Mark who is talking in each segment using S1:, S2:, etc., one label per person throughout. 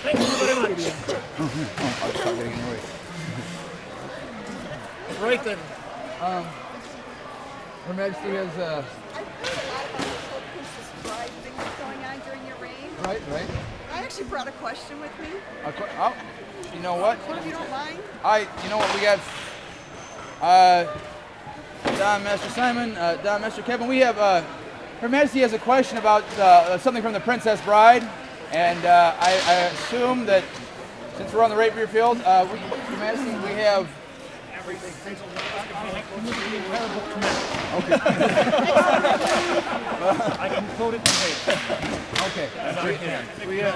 S1: Thank you very much.
S2: I'll start getting annoyed.
S1: Right then.
S2: Her Majesty has,
S3: I've heard a lot about this whole Princess Bride thing that's going on during your reign.
S2: right.
S3: I actually brought a question with me,
S2: Oh, you know what?
S3: if you don't mind.
S2: You know what, we have, Don Master Simon, Don Master Kevin, we have, Her Majesty has a question about something from the Princess Bride, and I assume that since we're on the rapier field, Her Majesty, we have... Okay.
S1: I can quote it today.
S2: Okay. We have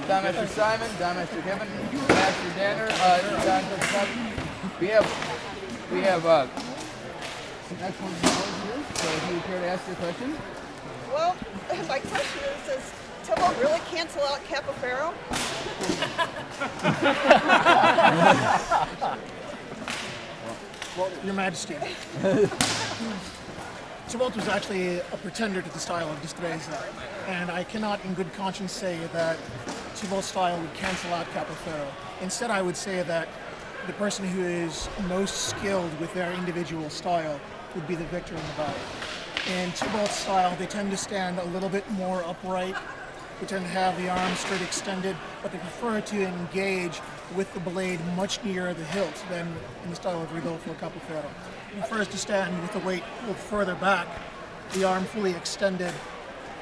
S2: Don Master Simon, Don Master Kevin, Master Danner, Don Master Kevin. We have some excellent knowledge here, so if you care to ask your question.
S3: Well, my question is, does Tybalt really cancel out Capofero?
S1: Well, Your Majesty. Tybalt was actually a pretender to the style of Syriza, and I cannot in good conscience say that Tybalt's style would cancel out Capofero. Instead, I would say that the person who is most skilled with their individual style would be the victor in the battle. In Tybalt's style, they tend to stand a little bit more upright. They tend to have the arm straight extended, but they prefer to engage with the blade much nearer the hilt than in the style of Rodolfo Capofero. He prefers to stand with the weight a little further back, the arm fully extended,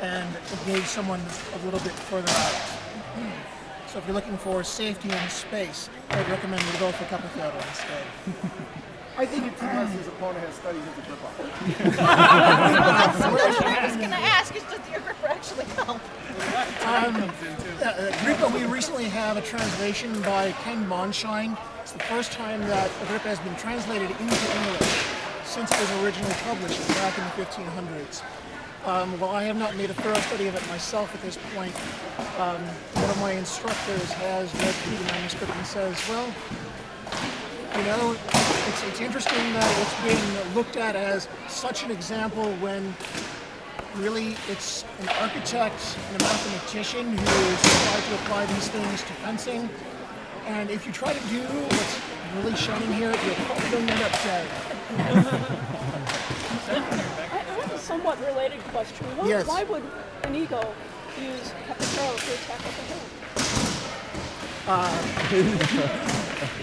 S1: and engage someone a little bit further out. So if you're looking for safety and space, I'd recommend Rodolfo Capofero instead.
S4: I think it's unless his opponent has studied his grip on.
S3: That's what I was going to ask, is does your gripper actually help?
S1: Agrippa, we recently have a translation by Ken Monshine. It's the first time that Agrippa has been translated into English since it was originally published back in the 1500s. While I have not made a thorough study of it myself at this point, one of my instructors has read through the manuscript and says, well, you know, it's interesting that it's being looked at as such an example when really it's an architect and a mathematician who is trying to apply these things to fencing. And if you try to do what's really shown here, you're probably going to end up dead.
S5: I have a somewhat related question.
S1: Yes.
S5: Why would Inigo use Capofero to attack up the hill?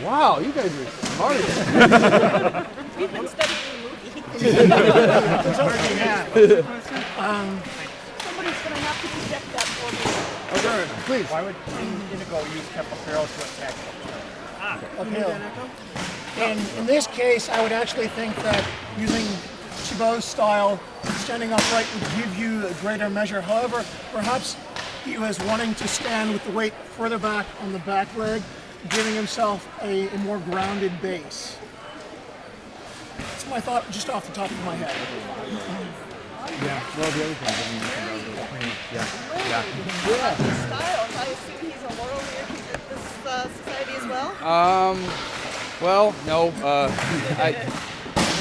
S2: Wow, you guys are smart.
S3: We've been studying the movie.
S5: Somebody's going to have to project that for me.
S2: Okay, please.
S4: Why would Inigo use Capofero to attack
S1: And in this case, I would actually think that using Thibaut's style, standing upright would give you a greater measure. However, perhaps he was wanting to stand with the weight further back on the back leg, giving himself a more grounded base. That's my thought just off the top of my head.
S2: Yeah, well, the other thing.
S3: His styles, I assume he's a loyal leader to this society as well?
S2: Well, no,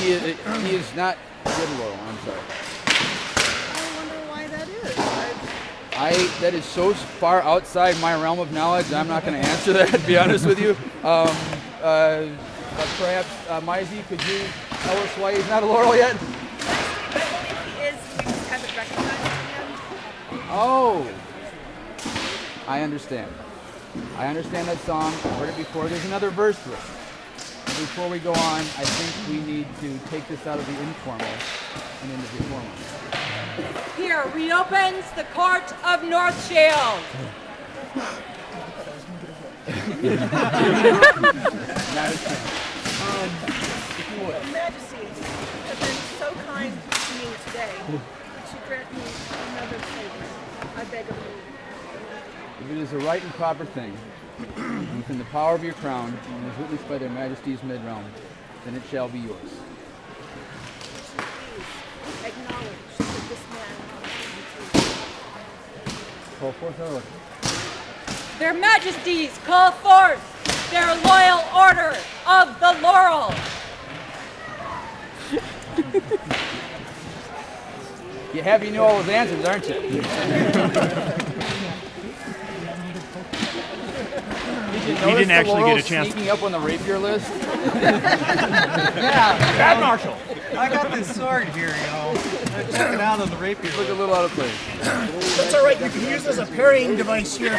S2: he is not good loyal, I'm sorry.
S3: I wonder why that is.
S2: That is so far outside my realm of knowledge, I'm not going to answer that, to be honest with you. But perhaps, Maisie, could you tell us why he's not a loyal yet?
S3: I believe he is, we just haven't recognized him yet.
S2: Oh, I understand. I understand that song. I've heard it before. There's another verse to it. Before we go on, I think we need to take this out of the informal and into the formal.
S6: Here reopens the court of North Shield.
S3: Your Majesty have been so kind to me today. Would you grant me another favor? I beg of you.
S2: If it is a right and proper thing, within the power of your crown, and as witnessed by their majesties mid-realm, then it shall be yours.
S3: Please acknowledge that this man
S2: Call forth our order.
S6: Their majesties call forth their loyal order of the laurel.
S2: You know all those answers, aren't you? you
S7: He
S2: notice
S7: didn't
S2: the
S7: actually get a
S2: laurels
S7: chance.
S2: sneaking up on the rapier list? Yeah.
S7: Bad Marshal.
S8: I got this sword here, Check it out on the rapier.
S2: Look a little out of place.
S1: That's all right. You can use it as a parrying device here.